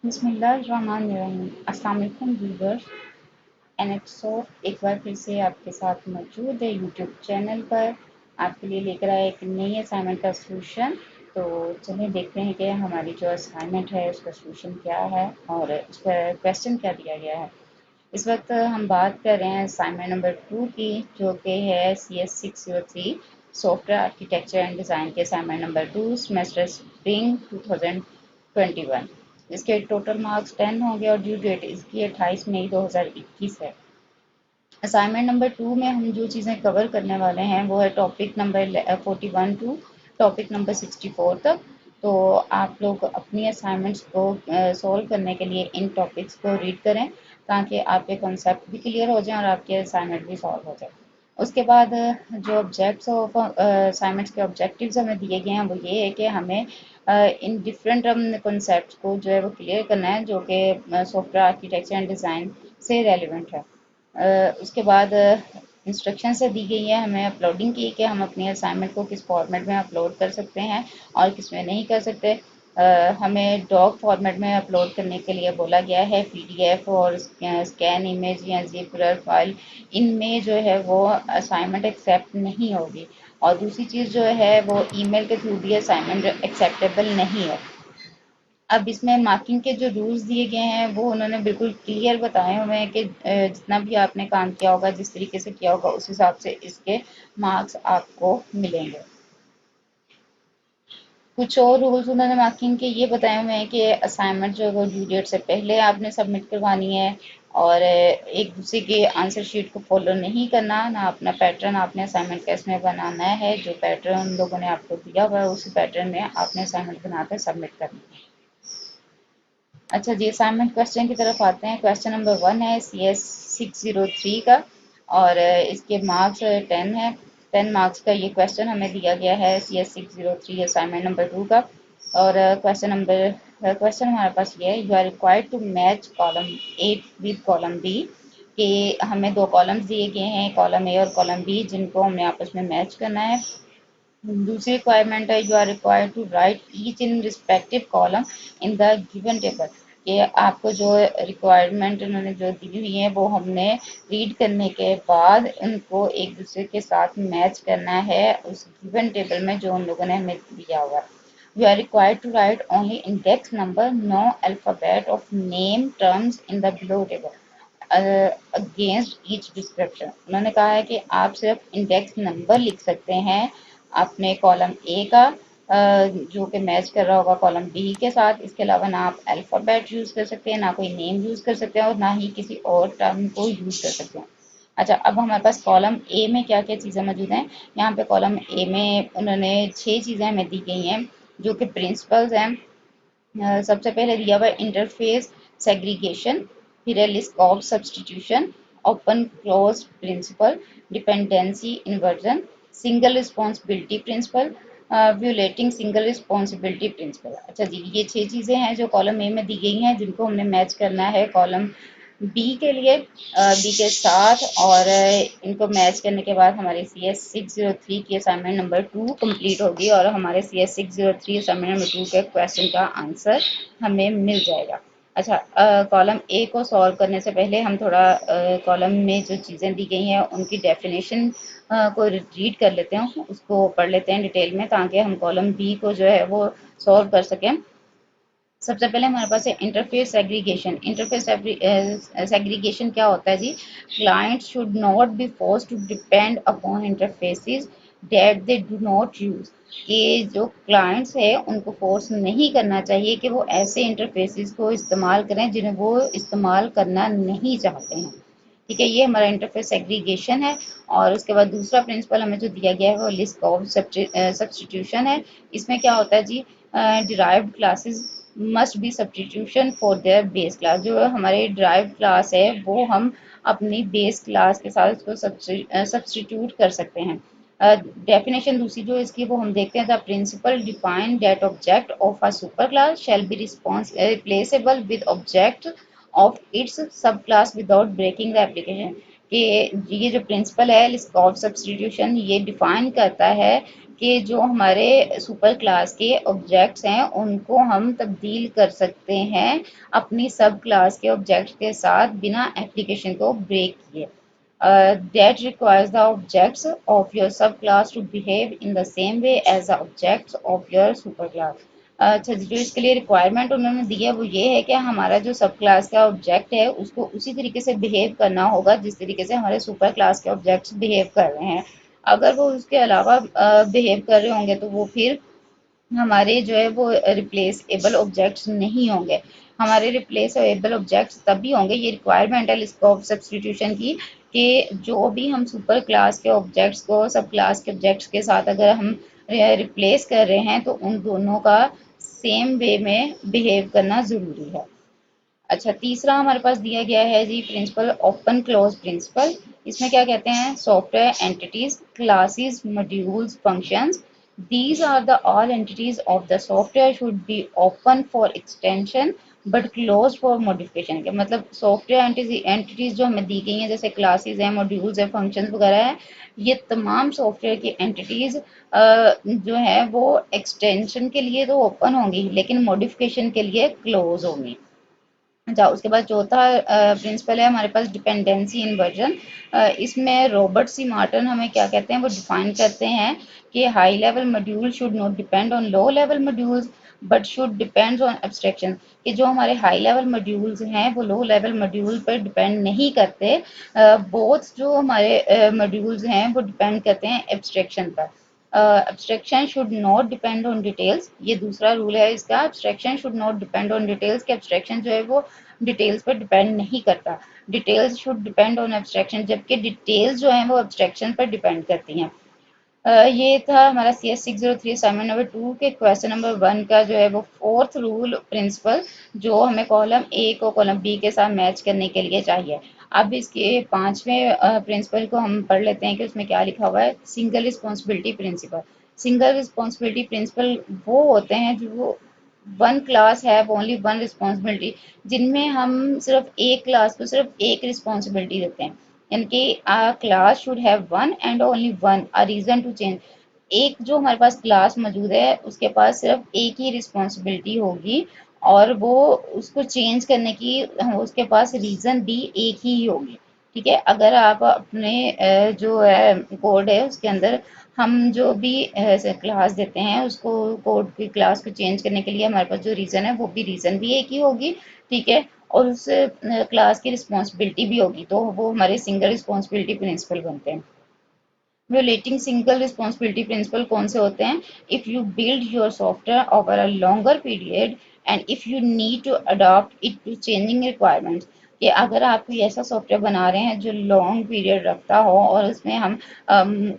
बिस्मिल्लाहिर्रहमानिर्रहीम। अस्सलाम वालेकुम व्यूअर्स। एनएक्सॉफ्ट एक बार फिर से आपके साथ मौजूद है यूट्यूब चैनल पर। आपके लिए लेकर आया एक नई असाइनमेंट का सलूशन। तो चलिए देखते हैं कि हमारी जो असाइनमेंट है उसका सलूशन क्या है और उसका क्वेश्चन क्या दिया गया है। इस वक्त हम बात कर रहे हैं असाइनमेंट नंबर 2 की, जो कि है CS603 software architecture and design के असाइनमेंट नंबर 2 सेमेस्टर स्प्रिंग 2021। इसके टोटल मार्क्स 10 होंगे और ड्यू डेट इसकी 28 मई 2021 है। असाइनमेंट नंबर 2 में हम जो चीज़ें कवर करने वाले हैं वो है topic number 41 to topic number 64 तक। तो आप लोग अपनी असाइनमेंट्स को सॉल्व करने के लिए इन टॉपिक्स को रीड करें ताकि आपके कॉन्सेप्ट भी क्लियर हो जाएं और आपके असाइनमेंट भी सॉल्व हो जाए। उसके बाद जो ऑब्जेक्ट्स ऑफ असाइनमेंट्स के ऑब्जेक्टिव्स हमें दिए गए हैं वो ये है कि हमें इन डिफरेंट कॉन्सेप्ट्स को जो है वो क्लियर करना है जो कि सॉफ्टवेयर आर्किटेक्चर एंड डिज़ाइन से रेलिवेंट है। उसके बाद इंस्ट्रक्शन से दी गई है हमें अपलोडिंग की कि हम अपनी असाइनमेंट को किस फॉर्मेट में अपलोड कर सकते हैं और किस में नहीं कर सकते। हमें डॉक फॉर्मेट में अपलोड करने के लिए बोला गया है। पीडीएफ और स्कैन इमेज या ज़िप फाइल, इनमें जो है वो असाइनमेंट एक्सेप्ट नहीं होगी। और दूसरी चीज़ जो है वो ईमेल के थ्रू भी असाइनमेंट एक्सेप्टेबल नहीं है। अब इसमें मार्किंग के जो रूल्स दिए गए हैं वो उन्होंने बिल्कुल क्लियर बताए हुए हैं कि जितना भी आपने काम किया होगा, जिस तरीके से किया होगा, उस हिसाब से इसके मार्क्स आपको मिलेंगे। कुछ और रूल्स उन्होंने मार्किंग के ये बताए हुए हैं कि असाइनमेंट जो है वो ड्यू डेट से पहले आपने सबमिट करवानी है और एक दूसरे के आंसर शीट को फॉलो नहीं करना, ना अपना पैटर्न आपने असाइनमेंट का इसमें बनाना है। जो पैटर्न उन लोगों ने आपको दिया हुआ है उसी पैटर्न में आपने असाइनमेंट बनाकर सबमिट करना है। अच्छा जी, असाइनमेंट क्वेश्चन की तरफ आते हैं। क्वेश्चन नंबर 1 है CS603 का और इसके मार्क्स 10 है। 10 मार्क्स का ये क्वेश्चन हमें दिया गया है CS603 असाइनमेंट नंबर 2 का। और क्वेश्चन हमारे पास ये है, you are required to match column A with column B. कि हमें दो कॉलम्स दिए गए हैं, कॉलम ए और कॉलम बी, जिनको हमने आपस में मैच करना है। दूसरी रिक्वायरमेंट है, you are required to write each in respective column in the given table. ये आपको जो रिक्वायरमेंट उन्होंने जो दी हुई है वो हमने रीड करने के बाद उनको एक दूसरे के साथ मैच करना है उस गिवन टेबल में जो उन लोगों ने हमें दिया हुआ है। You are required to write only index number, no alphabet of name terms in the below table against each description. उन्होंने कहा है कि आप सिर्फ इंडेक्स नंबर लिख सकते हैं अपने कॉलम ए का, जो कि मैच कर रहा होगा कॉलम बी के साथ। इसके अलावा ना आप अल्फ़ाबेट यूज़ कर सकते हैं, ना कोई नेम यूज़ कर सकते हैं और ना ही किसी और टर्म को यूज़ कर सकते हैं। अच्छा, अब हमारे पास कॉलम ए में क्या क्या चीज़ें मौजूद हैं। यहाँ पे कॉलम ए में उन्होंने 6 चीज़ें हमें दी गई हैं जो कि प्रिंसिपल्स हैं। सबसे पहले दिया हुआ इंटरफेस सेग्रीगेशन, फिर है list of substitution, open close principle, dependency inversion, single responsibility principle, violating single responsibility principle. अच्छा जी, ये 6 चीज़ें हैं जो कॉलम ए में दी गई हैं जिनको हमने मैच करना है कॉलम बी के लिए, बी के साथ। और इनको मैच करने के बाद हमारे CS603 की असाइनमेंट नंबर 2 कंप्लीट होगी और हमारे CS603 असाइनमेंट नंबर 2 के क्वेश्चन का आंसर हमें मिल जाएगा। अच्छा, कॉलम ए को सॉल्व करने से पहले हम थोड़ा कॉलम में जो चीज़ें दी गई हैं उनकी डेफिनेशन को रीड कर लेते हैं, उसको पढ़ लेते हैं डिटेल में ताकि हम कॉलम बी को जो है वो सॉल्व कर सकें। सबसे पहले हमारे पास है इंटरफेस सेग्रीगेशन। इंटरफेस सेग्रीगेशन क्या होता है जी? Client should not be force to depend upon interfaces that they do not use. कि जो क्लाइंट्स है उनको फोर्स नहीं करना चाहिए कि वो ऐसे इंटरफेसेस को इस्तेमाल करें जिन्हें वो इस्तेमाल करना नहीं चाहते हैं। ठीक है, ये हमारा इंटरफेस सेग्रीगेशन है। और उसके बाद दूसरा प्रिंसिपल हमें जो दिया गया है वो लिस्ट ऑफ सब्सटीट्यूशन है। इसमें क्या होता है जी? Derived classes must be substitution for their base class. जो हमारे डिराइव्ड क्लास है वो हम अपनी बेस क्लास के साथ उसको सब्सटीट्यूट कर सकते हैं। डेफिनेशन दूसरी जो इसकी वो हम देखते हैं, the principle define that object of a super class shall be replaceable with object of its sub class without breaking the application. कि ये जो प्रिंसिपल है लिस्ट ऑफ सब्सटीट्यूशन ये डिफाइन करता है कि जो हमारे सुपर क्लास के ऑब्जेक्ट्स हैं उनको हम तब्दील कर सकते हैं अपनी सब क्लास के ऑब्जेक्ट के साथ बिना एप्लीकेशन को ब्रेक किए। That requires the objects of your subclass to behave in the same way as the objects of your superclass. अच्छा, जो इसके लिए रिक्वायरमेंट उन्होंने दी है वो ये है कि हमारा जो सब क्लास का ऑब्जेक्ट है उसको उसी तरीके से बिहेव करना होगा जिस तरीके से हमारे सुपर क्लास के ऑब्जेक्ट्स बिहेव कर रहे हैं। अगर वो उसके अलावा बिहेव कर रहे होंगे तो वो फिर हमारे जो है वो रिप्लेसेबल ऑब्जेक्ट्स नहीं होंगे। हमारे रिप्लेसेबल ऑब्जेक्ट्स तभी होंगे, ये रिक्वायरमेंट है लिस्ट ऑफ सब्सटीट्यूशन की, कि जो भी हम सुपर क्लास के ऑब्जेक्ट्स को सब क्लास के ऑब्जेक्ट्स के साथ अगर हम रिप्लेस कर रहे हैं तो उन दोनों का सेम वे में बिहेव करना ज़रूरी है। अच्छा, तीसरा हमारे पास दिया गया है जी प्रिंसिपल ओपन क्लोज प्रिंसिपल। इसमें क्या कहते हैं, software entities classes modules functions, these are the all entities of the software should be open for extension but closed for modification। के मतलब सॉफ्टवेयर एंटिटीज जो हमें दी गई हैं जैसे क्लासेस हैं, मॉड्यूल्स हैं, फंक्शंस वगैरह है, ये तमाम सॉफ्टवेयर की एंटिटीज जो है वो एक्सटेंशन के लिए तो ओपन होंगी लेकिन मॉडिफिकेशन के लिए क्लोज होंगी। अच्छा, उसके बाद चौथा प्रिंसिपल है हमारे पास डिपेंडेंसी इन्वर्जन। इसमें रॉबर्ट सी मार्टन हमें क्या कहते हैं, वो डिफाइन करते हैं कि high level module should not depend on low level modules but should depend on abstraction. कि जो हमारे हाई लेवल मॉड्यूल्स हैं वो लो लेवल मॉड्यूल पर डिपेंड नहीं करते, बोथ जो हमारे मॉड्यूल्स हैं वो डिपेंड करते हैं एब्स्ट्रैक्शन पर। Abstraction should not depend on details, ये दूसरा रूल है इसका, abstraction should not depend on details, कि एब्स्ट्रैक्शन जो है वो डिटेल्स पर डिपेंड नहीं करता। Details should depend on abstraction, जबकि डिटेल्स जो हैं वो एब्स्ट्रैक्शन पर डिपेंड करती हैं। ये था हमारा CS603 असाइनमेंट नंबर 2 के क्वेश्चन नंबर 1 का जो है वो फोर्थ रूल प्रिंसिपल, जो हमें कॉलम ए को कॉलम बी के साथ मैच करने के लिए चाहिए। अब इसके पांचवें प्रिंसिपल को हम पढ़ लेते हैं कि उसमें क्या लिखा हुआ है। Single responsibility principle. Single responsibility principle वो होते हैं जो वन क्लास है ओनली वन रिस्पॉन्सिबिलिटी, जिनमें हम सिर्फ एक क्लास को सिर्फ एक रिस्पॉन्सिबिलिटी देते हैं, यानी कि a class should have one and only one a reason to change। एक जो हमारे पास क्लास मौजूद है उसके पास सिर्फ एक ही रिस्पॉन्सिबिलिटी होगी और वो उसको चेंज करने की उसके पास रीजन भी एक ही होगी। ठीक है, अगर आप अपने जो है कोड है उसके अंदर हम जो भी क्लास देते हैं उसको कोड की क्लास को चेंज करने के लिए हमारे पास जो रीज़न है वो भी रीज़न भी एक ही होगी। ठीक है, और उस क्लास की रिस्पॉन्सिबिलिटी भी होगी, तो वो हमारे सिंगल रिस्पॉन्सिबिलिटी प्रिंसिपल बनते हैं। रिलेटिंग सिंगल रिस्पॉन्सिबिलिटी प्रिंसिपल कौन से होते हैं, if you build your software over a longer period and if you need to adopt it to changing requirements. कि अगर आप कोई ऐसा सॉफ्टवेयर बना रहे हैं जो लॉन्ग पीरियड रखता हो और उसमें हम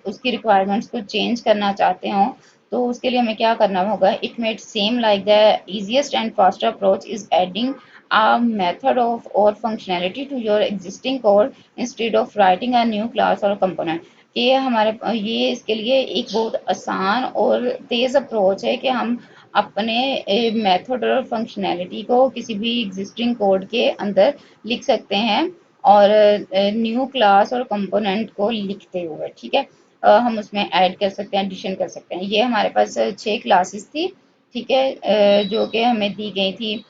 उसकी रिक्वायरमेंट्स को चेंज करना चाहते हो, तो उसके लिए हमें क्या करना होगा, it made same like the easiest and faster approach is adding a method of or functionality to your existing code instead of writing a new class or component। कि ये इसके लिए एक बहुत आसान और तेज़ अप्रोच है कि हम अपने मेथड और फंक्शनैलिटी को किसी भी एग्जिस्टिंग कोड के अंदर लिख सकते हैं और न्यू क्लास और कंपोनेंट को लिखते हुए। ठीक है, हम उसमें ऐड कर सकते हैं, एडिशन कर सकते हैं। ये हमारे पास 6 क्लासेस थी। ठीक है, जो कि हमें दी गई थी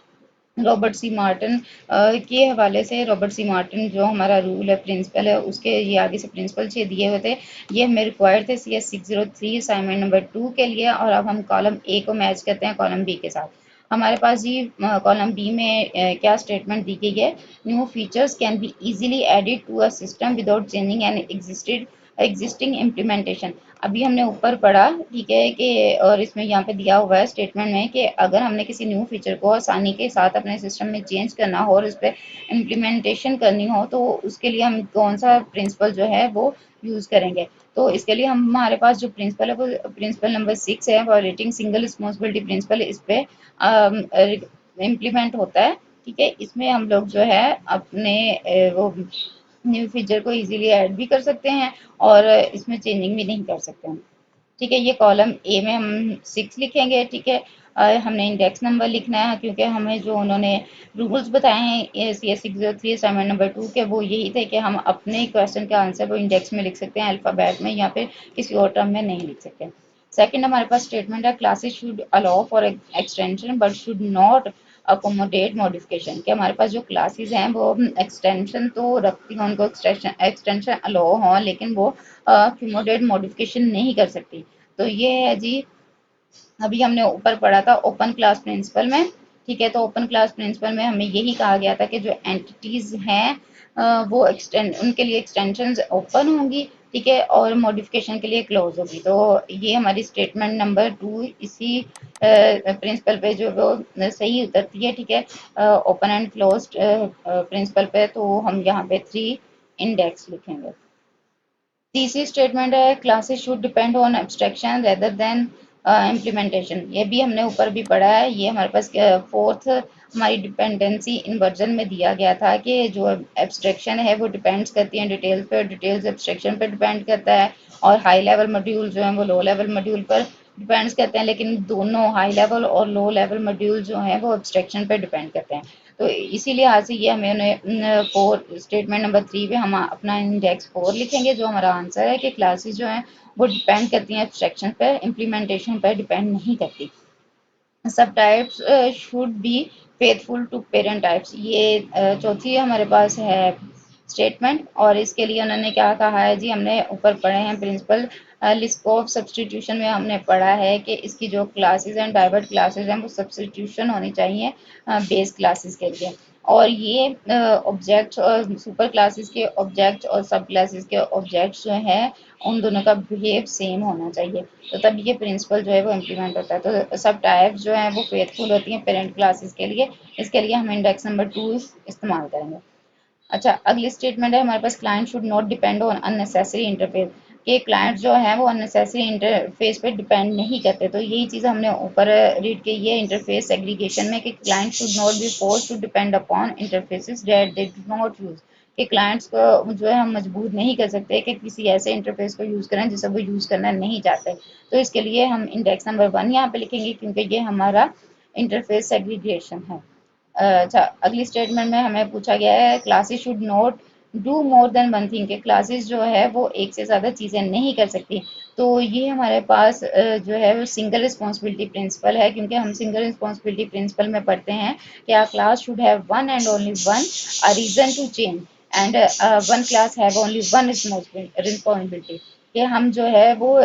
रॉबर्ट सी मार्टन के हवाले से। रॉबर्ट सी मार्टन जो हमारा रूल है प्रिंसिपल है उसके ये आगे से प्रिंसिपल 6 दिए हुए थे, ये हमें रिक्वायर्ड थे CS603 असाइनमेंट नंबर 2 के लिए। और अब हम कॉलम ए को मैच करते हैं कॉलम बी के साथ। हमारे पास जी कॉलम बी में क्या स्टेटमेंट दी गई है, new features can be easily added to a system without changing an existing implementation. अभी हमने ऊपर पढ़ा, ठीक है, कि और इसमें यहाँ पे दिया हुआ है स्टेटमेंट में कि अगर हमने किसी न्यू फीचर को आसानी के साथ अपने सिस्टम में चेंज करना हो और उस पर इम्प्लीमेंटेशन करनी हो तो उसके लिए हम कौन सा प्रिंसिपल जो है वो यूज़ करेंगे। तो इसके लिए हमारे पास जो प्रिंसिपल है वो प्रिंसिपल नंबर 6 है, वायलेटिंग सिंगल रिस्पॉन्सिबिलिटी प्रिंसिपल, इस पे इम्प्लीमेंट होता है। ठीक है, इसमें हम लोग जो है अपने वो न्यू फीचर को इजीली ऐड भी कर सकते हैं और इसमें चेंजिंग भी नहीं कर सकते हैं। ठीक है, ये कॉलम ए में हम 6 लिखेंगे। ठीक है, हमने इंडेक्स नंबर लिखना है क्योंकि हमें जो उन्होंने रूल्स बताए हैं CS603 असाइनमेंट नंबर 2 के, वो यही थे कि हम अपने क्वेश्चन का आंसर वो इंडेक्स में लिख सकते हैं अल्फ़ाबेट में, या फिर किसी और टर्म में नहीं लिख सकते। सेकंड हमारे पास स्टेटमेंट है classes should allow for extension but should not accommodate modification, कि हमारे पास जो क्लासेस हैं वो एक्सटेंशन तो रखती हैं, उनको एक्सटेंशन अलाउ हो, लेकिन वो अकोमोडेट मॉडिफिकेशन नहीं कर सकती। तो ये है जी, अभी हमने ऊपर पढ़ा था ओपन क्लास प्रिंसिपल में। ठीक है, तो ओपन क्लास प्रिंसिपल में हमें यही कहा गया था कि जो एंटिटीज हैं वो एक्सटेंड उनके लिए एक्सटेंशन ओपन होंगी। ठीक है, और मॉडिफिकेशन के लिए क्लोज होगी। तो ये हमारी स्टेटमेंट नंबर 2 इसी प्रिंसिपल पे जो वो सही उतरती है। ठीक है, ओपन एंड क्लोज प्रिंसिपल पे, तो हम यहाँ पे 3 इंडेक्स लिखेंगे। तीसरी स्टेटमेंट है classes should depend on abstraction rather than implementation. ये भी हमने ऊपर भी पढ़ा है। ये हमारे पास फोर्थ हमारी डिपेंडेंसी इन्वर्जन में दिया गया था कि जो एब्स्ट्रैक्शन है वो डिपेंड्स करती है डिटेल्स पे, डिटेल्स एब्स्ट्रैक्शन पे डिपेंड करता है, और हाई लेवल मॉड्यूल जो है वो लो लेवल मॉड्यूल पर डिपेंड्स करते हैं, लेकिन दोनों हाई लेवल और लो लेवल मॉड्यूल जो हैं वो एब्स्ट्रैक्शन पे डिपेंड करते हैं। तो इसीलिए आज से ये हमें फोर स्टेटमेंट नंबर 3 पे हम अपना इंडेक्स 4 लिखेंगे, जो हमारा आंसर है कि क्लासेस जो हैं वो डिपेंड करती हैं एब्स्ट्रैक्शन पर, इम्प्लीमेंटेशन पर डिपेंड नहीं करती। Subtypes should be faithful to parent types, ये चौथी हमारे पास है स्टेटमेंट। और इसके लिए उन्होंने क्या कहा है जी, हमने ऊपर पढ़े हैं प्रिंसिपल लिस्कोव सब्सटीट्यूशन में हमने पढ़ा है कि इसकी जो क्लासेस हैं डाइवर्ट क्लासेस हैं वो सब्सटीट्यूशन होनी चाहिए बेस क्लासेस के लिए। और ये ऑब्जेक्ट और सुपर क्लासेस के ऑब्जेक्ट और सब क्लासेस के ऑब्जेक्ट्स जो है उन दोनों का बिहेव सेम होना चाहिए, तो तब ये प्रिंसिपल जो है वो इम्प्लीमेंट होता है। तो सब टाइप्स जो हैं वो फेथफुल होती हैं पेरेंट क्लासेस के लिए। इसके लिए हम इंडेक्स नंबर 2 इस्तेमाल करेंगे। अच्छा, अगली स्टेटमेंट है हमारे पास client should not depend on unnecessary interface, कि क्लाइंट जो है वो अननेसेसरी इंटरफेस पे डिपेंड नहीं करते। तो यही चीज़ हमने ऊपर रीड की है इंटरफेस सेग्रीगेशन में, कि client should not be force to depend upon interfaces that they do not use, कि क्लाइंट्स को जो है हम मजबूर नहीं कर सकते कि किसी ऐसे इंटरफेस को यूज़ करें जिसे वो यूज़ करना नहीं चाहते। तो इसके लिए हम इंडेक्स नंबर 1 यहाँ पे लिखेंगे, क्योंकि ये हमारा इंटरफेस सेग्रीगेशन है। अच्छा, अगली स्टेटमेंट में हमें पूछा गया है classes should not do more than one thing, के क्लासेस जो है वो एक से ज़्यादा चीज़ें नहीं कर सकती। तो ये हमारे पास जो है वो सिंगल रिस्पॉन्सिबिलिटी प्रिंसिपल है, क्योंकि हम सिंगल रिस्पॉन्सिबिलिटी प्रिंसिपल में पढ़ते हैं कि a class should have one and only one a reason to change and one class have only one responsibility, कि हम जो है वो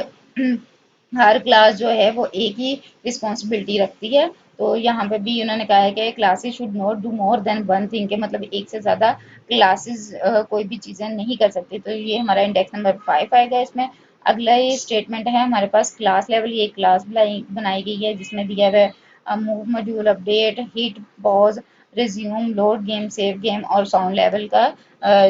हर क्लास जो है वो एक ही रिस्पॉन्सिबिलिटी रखती है। तो यहाँ पे भी उन्होंने कहा है कि classes should not do more than one thing, के मतलब एक से ज़्यादा क्लासेस कोई भी चीज़ें नहीं कर सकती। तो ये हमारा इंडेक्स नंबर 5 आएगा इसमें। अगला ये स्टेटमेंट है हमारे पास क्लास लेवल, ये क्लास बनाई गई है जिसमें दिया हुआ है move module update hit pause resume load game save game और साउंड लेवल का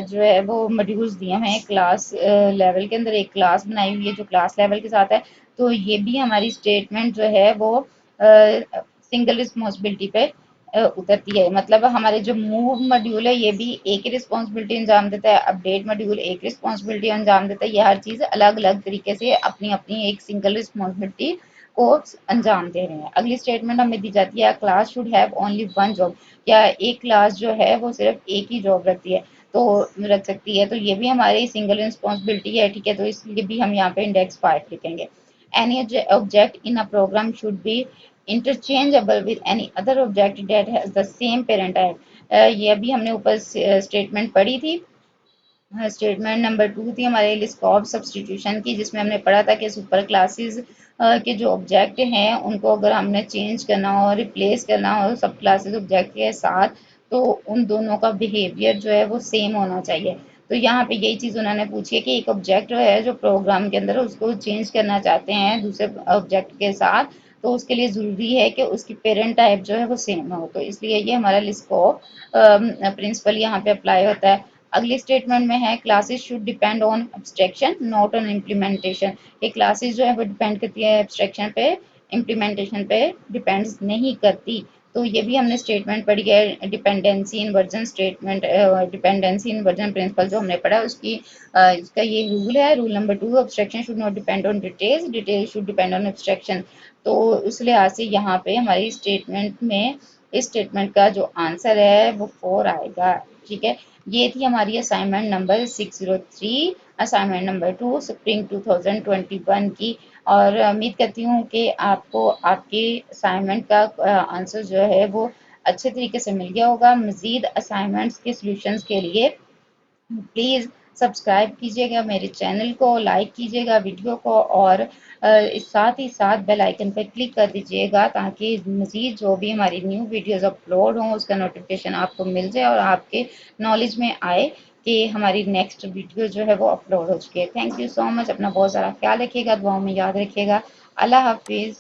जो है वो मॉड्यूल्स दिए हुए हैं क्लास लेवल के अंदर। एक क्लास बनाई हुई है जो क्लास लेवल के साथ है। तो ये भी हमारी स्टेटमेंट जो है वो सिंगल रिस्पॉन्सिबिलिटी पे उतरती है। मतलब हमारे जो मूव मॉड्यूल है ये भी एक ही रिस्पॉन्सिबिलिटी अंजाम देता है, अपडेट मॉड्यूल एक रिस्पॉन्सिबिलिटी अंजाम देता है। ये हर चीज़ अलग अलग तरीके से अपनी अपनी एक सिंगल रिस्पॉन्सिबिलिटी को अंजाम दे रहे हैं। अगली स्टेटमेंट हमें दी जाती है class should have only one job, या एक क्लास जो है वो सिर्फ एक ही जॉब रखती है, तो रख सकती है। तो ये भी हमारी सिंगल रिस्पॉन्सिबिलिटी है। ठीक है, तो इसलिए भी हम यहाँ पे इंडेक्स 5 लिखेंगे। Any object in a program should be interchangeable with any other object that has the same parent type। ये अभी हमने ऊपर स्टेटमेंट पढ़ी थी। स्टेटमेंट नंबर 2 थी हमारे लिस्ट ऑफ सब्सटीट्यूशन की, जिसमें हमने पढ़ा था कि सुपर क्लासेस के जो ऑब्जेक्ट हैं उनको अगर हमने चेंज करना हो रिप्लेस करना हो सब क्लासेस ऑब्जेक्ट के साथ, तो उन दोनों का बिहेवियर जो है वो सेम होना चाहिए। तो यहाँ पे यही चीज़ उन्होंने पूछी है कि एक ऑब्जेक्ट है जो प्रोग्राम के अंदर उसको चेंज करना चाहते हैं दूसरे ऑब्जेक्ट के साथ, तो उसके लिए ज़रूरी है कि उसकी पेरेंट टाइप जो है वो सेम हो। तो इसलिए ये हमारा लिस्ट ऑफ प्रिंसिपल यहाँ पे अप्लाई होता है। अगली स्टेटमेंट में है classes should depend on abstraction not on implementation, ये क्लासेस जो है वो डिपेंड करती है एब्स्ट्रैक्शन पे, इम्प्लीमेंटेशन पे डिपेंड नहीं करती। तो ये भी हमने स्टेटमेंट पढ़ी है dependency inversion statement, dependency inversion principle जो हमने पढ़ा उसकी इसका ये रूल है। Rule number 2 abstraction should not depend on details, details should depend on abstraction. तो उस लिहाज से यहाँ पे हमारी स्टेटमेंट में इस स्टेटमेंट का जो आंसर है वो 4 आएगा। ठीक है, ये थी हमारी assignment number 603, assignment number 2 spring 2021 की। और उम्मीद करती हूँ कि आपको आपके असाइनमेंट का आंसर जो है वो अच्छे तरीके से मिल गया होगा। मज़ीद असाइनमेंट्स के सॉल्यूशंस के लिए प्लीज़ सब्सक्राइब कीजिएगा मेरे चैनल को, लाइक कीजिएगा वीडियो को, और इस साथ ही साथ बेल आइकन पर क्लिक कर दीजिएगा ताकि मज़ीद जो भी हमारी न्यू वीडियोस अपलोड हों उसका नोटिफिकेशन आपको मिल जाए और आपके नॉलेज में आए कि हमारी नेक्स्ट वीडियो जो है वो अपलोड हो चुकी है। Thank you so much. अपना बहुत सारा ख्याल रखिएगा, दुआओं में याद रखिएगा। अल्लाह हाफिज़।